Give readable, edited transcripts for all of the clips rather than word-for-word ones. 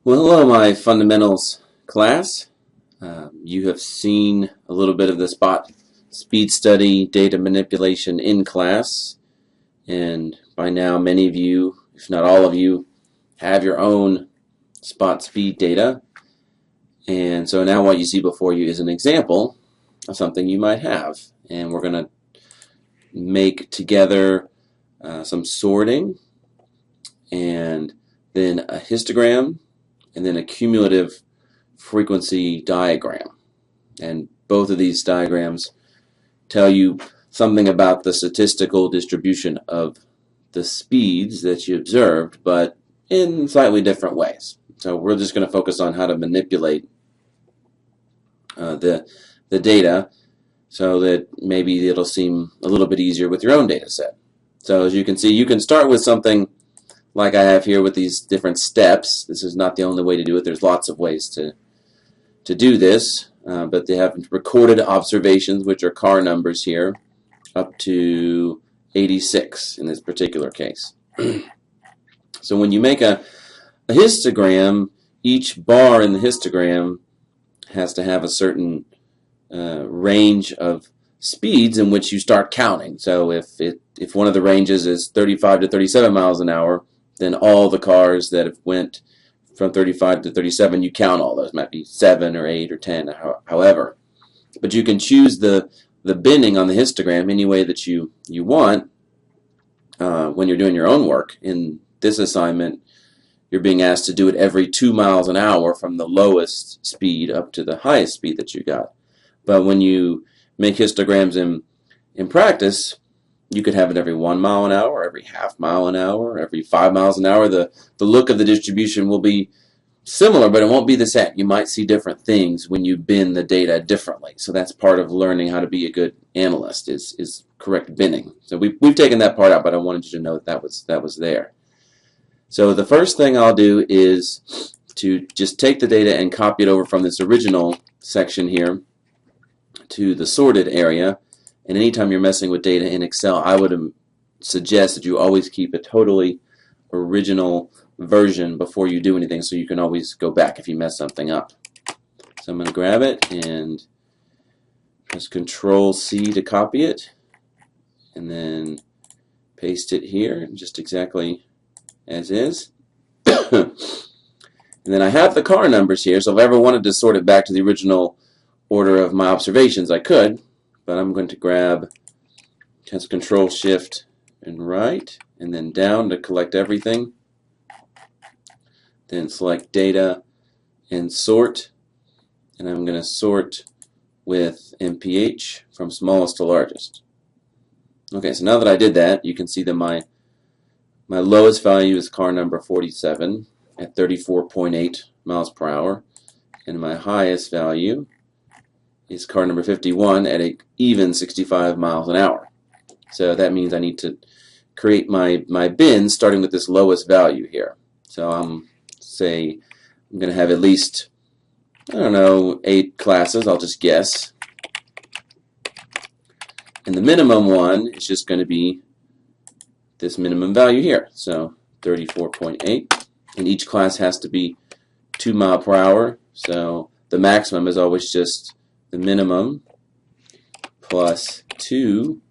Well, hello, my fundamentals class. You have seen a little bit of the spot speed study data manipulation in class, and by now many of you, if not all of you, have your own spot speed data. And so now what you see before you is an example of something you might have. And we're going to make together some sorting and then a histogram and then a cumulative frequency diagram. And both of these diagrams tell you something about the statistical distribution of the speeds that you observed, but in slightly different ways. So we're just going to focus on how to manipulate the data so that maybe it'll seem a little bit easier with your own data set. So as you can see, you can start with something like I have here with these different steps. This is not the only way to do it. There's lots of ways to do this, but they have recorded observations, which are car numbers here, up to 86 in this particular case. So when you make a histogram, each bar in the histogram has to have a certain range of speeds in which you start counting. So if one of the ranges is 35 to 37 miles an hour, then all the cars that have went from 35 to 37, you count all those. It might be 7 or 8 or 10, however. But you can choose the binning on the histogram any way that you want when you're doing your own work. In this assignment, you're being asked to do it every 2 miles an hour from the lowest speed up to the highest speed that you got. But when you make histograms in practice, you could have it every 1 mile an hour, every half mile an hour, every 5 miles an hour. The look of the distribution will be similar, but it won't be the same. You might see different things when you bin the data differently. So that's part of learning how to be a good analyst is correct binning. So we've taken that part out, but I wanted you to know that was there. So the first thing I'll do is to just take the data and copy it over from this original section here to the sorted area. And anytime you're messing with data in Excel, I would suggest that you always keep a totally original version before you do anything, so you can always go back if you mess something up. So I'm going to grab it and press Control-C to copy it, and then paste it here just exactly as is. And then I have the car numbers here, so if I ever wanted to sort it back to the original order of my observations, I could. But I'm going to grab Control Shift and right, and then down to collect everything. Then select Data and Sort, and I'm going to sort with MPH from smallest to largest. Okay, so now that I did that, you can see that my lowest value is car number 47 at 34.8 miles per hour, and my highest value is car number 51 at an even 65 miles an hour. So that means I need to create my bin starting with this lowest value here. So I'm going to have at least, I don't know, 8 classes, I'll just guess. And the minimum one is just going to be this minimum value here. So 34.8. And each class has to be 2 miles per hour. So the maximum is always just the minimum plus 2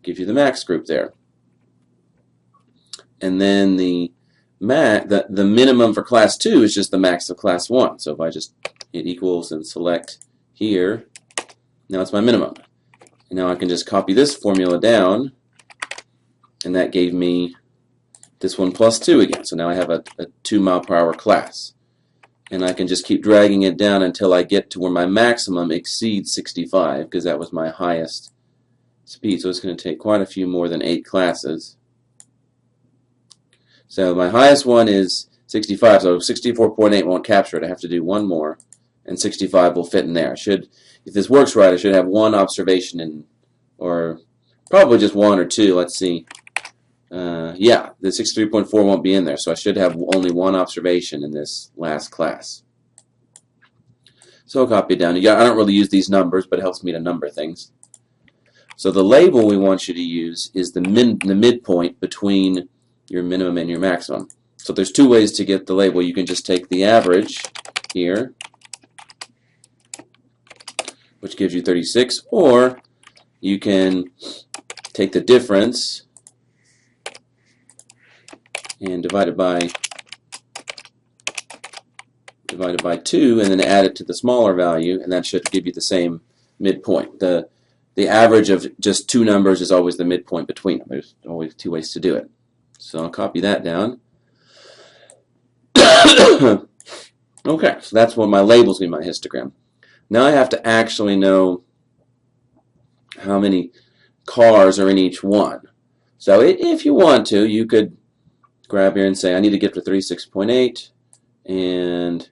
gives you the max group there. And then the minimum for class 2 is just the max of class 1. So if I just hit equals and select here, now it's my minimum. And now I can just copy this formula down, and that gave me this one plus 2 again. So now I have a 2 mile per hour class. And I can just keep dragging it down until I get to where my maximum exceeds 65, because that was my highest speed. So it's going to take quite a few more than 8 classes. So my highest one is 65, so 64.8 won't capture it. I have to do one more, and 65 will fit in there. If this works right, I should have one observation in, or probably just 1 or 2. Let's see. Yeah, the 63.4 won't be in there, so I should have only 1 observation in this last class. So I'll copy it down. I don't really use these numbers, but it helps me to number things. So the label we want you to use is the midpoint between your minimum and your maximum. So there's two ways to get the label. You can just take the average here, which gives you 36, or you can take the difference and divide it by 2, and then add it to the smaller value, and that should give you the same midpoint. The average of just two numbers is always the midpoint between them. There's always two ways to do it. So I'll copy that down. Okay, so that's what my label's going to be, my histogram. Now I have to actually know how many cars are in each one. So if you want to, you could grab here and say, I need to get to 36.8, and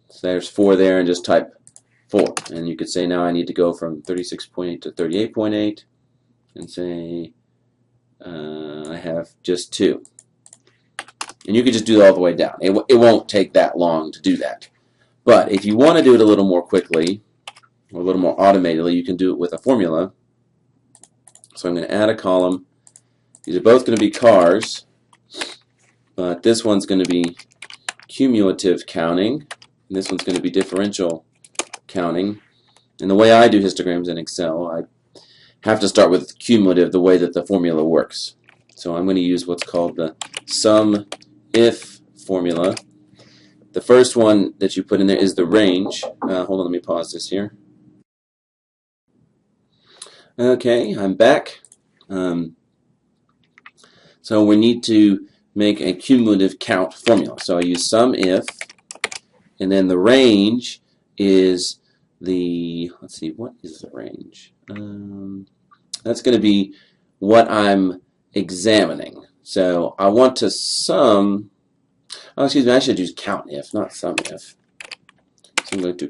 so there's 4 there, and just type 4. And you could say, now I need to go from 36.8 to 38.8, and say, I have just 2. And you can just do it all the way down. It won't take that long to do that. But if you want to do it a little more quickly, or a little more automatedly, you can do it with a formula. So I'm going to add a column. These are both going to be cars, but this one's going to be cumulative counting, and this one's going to be differential counting. And the way I do histograms in Excel, I have to start with cumulative, the way that the formula works. So I'm going to use what's called the sum if formula. The first one that you put in there is the range. Hold on, let me pause this here. Okay, I'm back. So we need to make a cumulative count formula. So I use sum if, and then the range is the, let's see, what is the range? That's going to be what I'm examining. So I want to sum, oh, excuse me, I should use count if, not sum if. So I'm going to,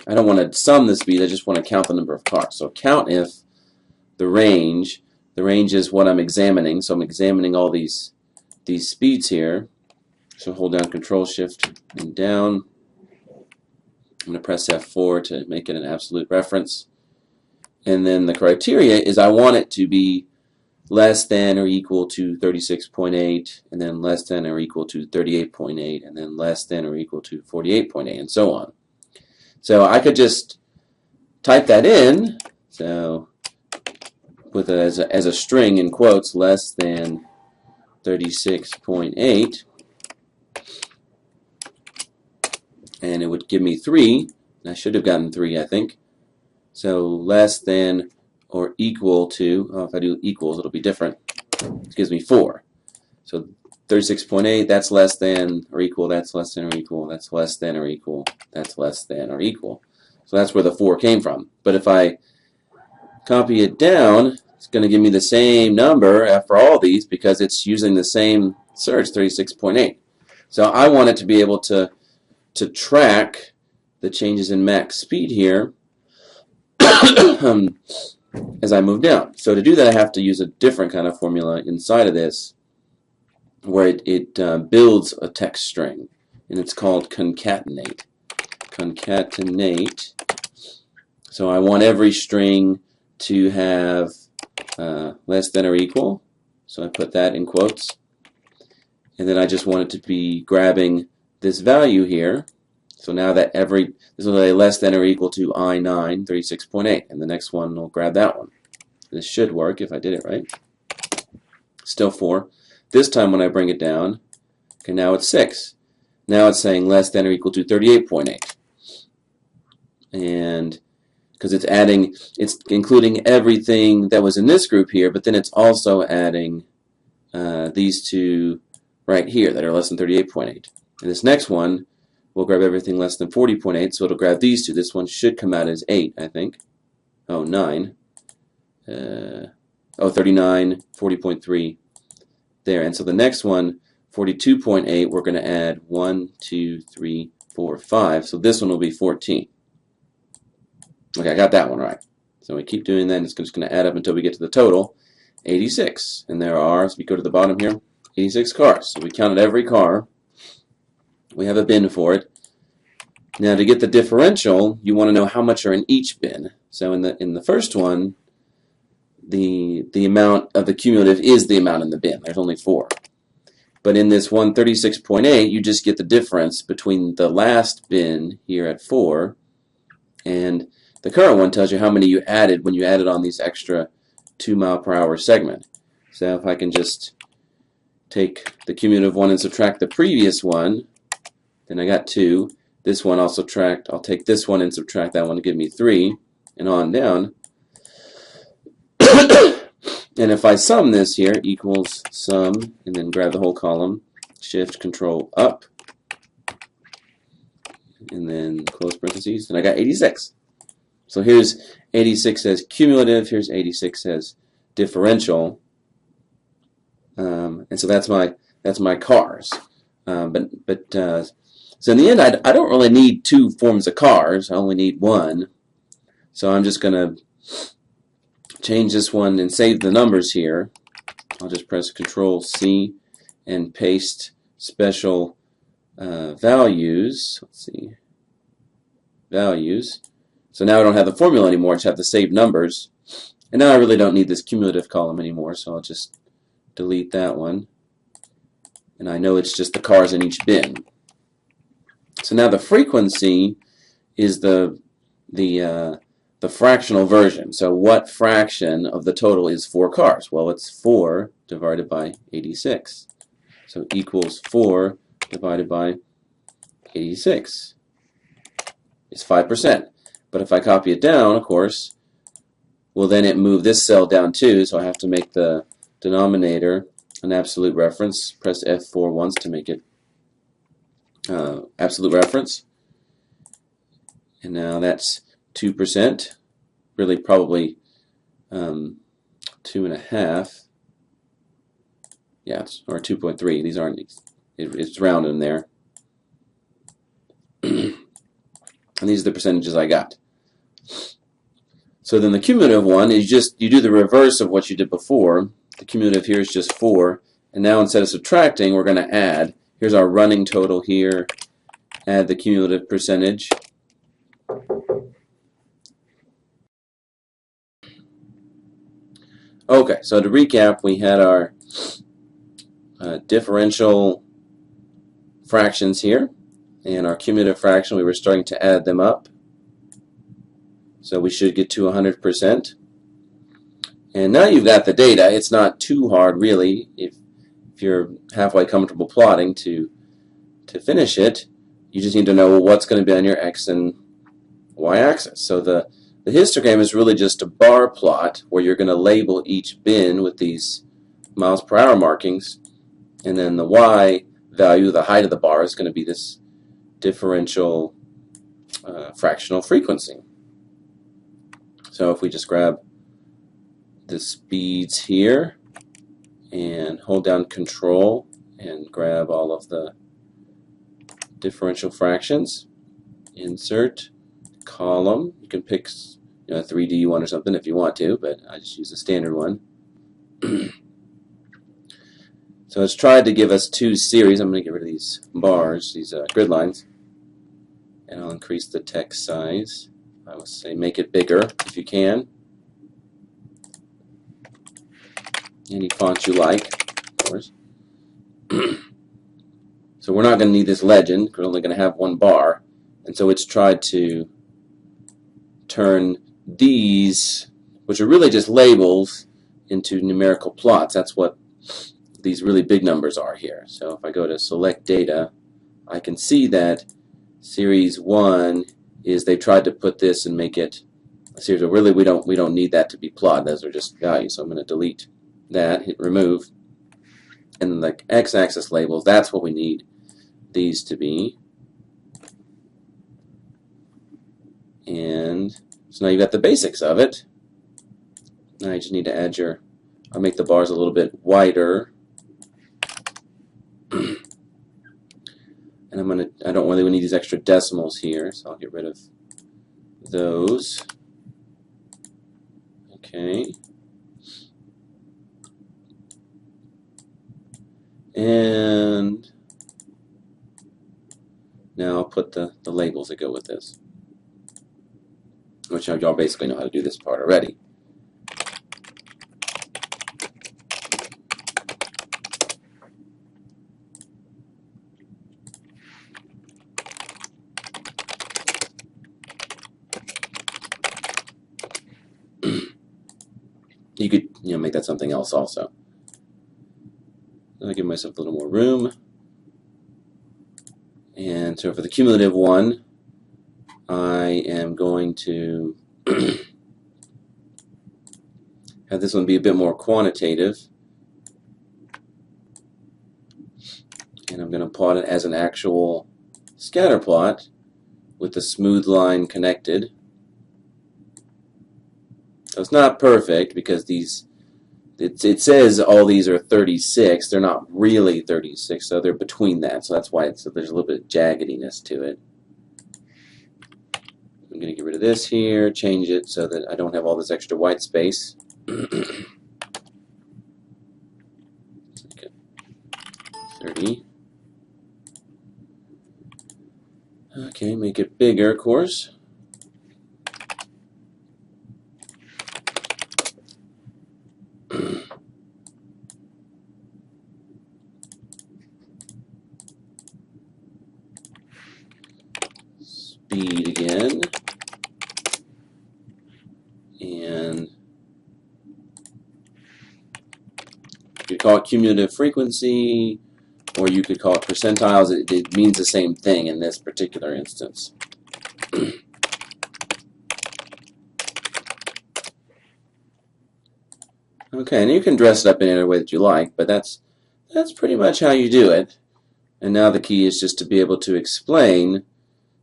I don't want to sum the speed, I just want to count the number of cars. So count if the range is what I'm examining, so I'm examining all these speeds here. So hold down Control Shift and down. I'm going to press F4 to make it an absolute reference. And then the criteria is I want it to be less than or equal to 36.8, and then less than or equal to 38.8, and then less than or equal to 48.8, and so on. So I could just type that in, so with it as a string in quotes, less than 36.8, and it would give me 3. I should have gotten 3, I think. So less than or equal to, oh, if I do equals, it'll be different. It gives me 4. So 36.8, that's less than or equal, that's less than or equal, that's less than or equal, that's less than or equal. So that's where the 4 came from. But if I copy it down, it's going to give me the same number for all these because it's using the same search, 36.8. So I want it to be able to track the changes in max speed here as I move down. So to do that, I have to use a different kind of formula inside of this where it builds a text string, and it's called concatenate. Concatenate. So I want every string to have less than or equal, so I put that in quotes, and then I just want it to be grabbing this value here. So now that this will say less than or equal to I9, 36.8, and the next one will grab that one. This should work if I did it right. Still 4. This time when I bring it down, okay, now it's 6. Now it's saying less than or equal to 38.8. And because it's including everything that was in this group here, but then it's also adding these two right here that are less than 38.8. And this next one will grab everything less than 40.8, so it'll grab these two. This one should come out as 8, I think. Oh, 9. 39, 40.3 there. And so the next one, 42.8, we're going to add 1, 2, 3, 4, 5. So this one will be 14. Okay, I got that one right. So we keep doing that, and it's just going to add up until we get to the total, 86. And there are, as we go to the bottom here, 86 cars. So we counted every car. We have a bin for it. Now to get the differential, you want to know how much are in each bin. So in the first one, the amount of the cumulative is the amount in the bin. There's only 4. But in this 136.8, you just get the difference between the last bin here at 4 and the current one tells you how many you added when you added on these extra 2 mile per hour segment. So if I can just take the cumulative one and subtract the previous one, then I got 2. This one I'll subtract, I'll take this one and subtract that one to give me 3, and on down. And if I sum this here, equals sum, and then grab the whole column, shift control up, and then close parentheses, and I got 86. So here's 86 as cumulative, here's 86 as differential, and so that's my cars. So in the end, I don't really need 2 forms of cars. I only need 1. So I'm just going to change this one and save the numbers here. I'll just press Control C and paste special values. Let's see, values. So now I don't have the formula anymore. I just have the saved numbers. And now I really don't need this cumulative column anymore, so I'll just delete that one. And I know it's just the cars in each bin. So now the frequency is the fractional version. So what fraction of the total is 4 cars? Well, it's 4 divided by 86. So equals 4 divided by 86 is 5%. But if I copy it down, of course, well, then it moved this cell down too, so I have to make the denominator an absolute reference. Press F4 once to make it absolute reference. And now that's 2%, really probably 2.5. Yeah, or 2.3. These aren't, it's rounded in there. And these are the percentages I got. So then the cumulative one is you do the reverse of what you did before. The cumulative here is just 4. And now instead of subtracting, we're going to add. Here's our running total here. Add the cumulative percentage. Okay, so to recap, we had our differential fractions here, and our cumulative fraction, we were starting to add them up. So we should get to 100%. And now you've got the data. It's not too hard, really, if you're halfway comfortable plotting to finish it. You just need to know what's going to be on your x and y axis. So the histogram is really just a bar plot where you're going to label each bin with these miles per hour markings, and then the y value, the height of the bar, is going to be this differential fractional frequency. So if we just grab the speeds here and hold down Control and grab all of the differential fractions, insert column. You can pick a 3D one or something if you want to, but I just use a standard one. So it's tried to give us 2 series. I'm going to get rid of these bars, these grid lines, and I'll increase the text size. I would say make it bigger if you can. Any font you like, of course. So we're not going to need this legend. We're only going to have 1 bar. And so it's tried to turn these, which are really just labels, into numerical plots. That's what these really big numbers are here. So if I go to select data, I can see that series 1 is they tried to put this and make it a series. But really we don't need that to be plotted. Those are just values. So I'm going to delete that, hit remove. And then the x-axis labels, that's what we need these to be. And so now you've got the basics of it. Now you just need to add I'll make the bars a little bit wider. And I don't really need these extra decimals here, so I'll get rid of those. Okay. And now I'll put the labels that go with this, which y'all basically know how to do this part already. make that something else also. I'll give myself a little more room. And so for the cumulative one, I am going to have this one be a bit more quantitative. And I'm going to plot it as an actual scatter plot with the smooth line connected. So it's not perfect because it says all these are 36. They're not really 36, so they're between that. So that's why there's a little bit of jaggediness to it. I'm going to get rid of this here, change it so that I don't have all this extra white space. 30. Okay, make it bigger, of course. Speed again. And you could call it cumulative frequency, or you could call it percentiles. It means the same thing in this particular instance. Okay, and you can dress it up in any way that you like, but that's pretty much how you do it. And now the key is just to be able to explain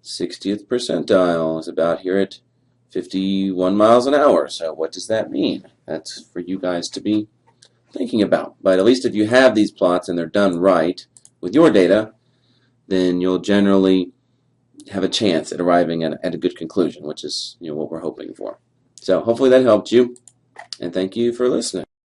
60th percentile is about here at 51 miles an hour. So what does that mean? That's for you guys to be thinking about. But at least if you have these plots and they're done right with your data, then you'll generally have a chance at arriving at a good conclusion, which is what we're hoping for. So hopefully that helped you, and thank you for listening.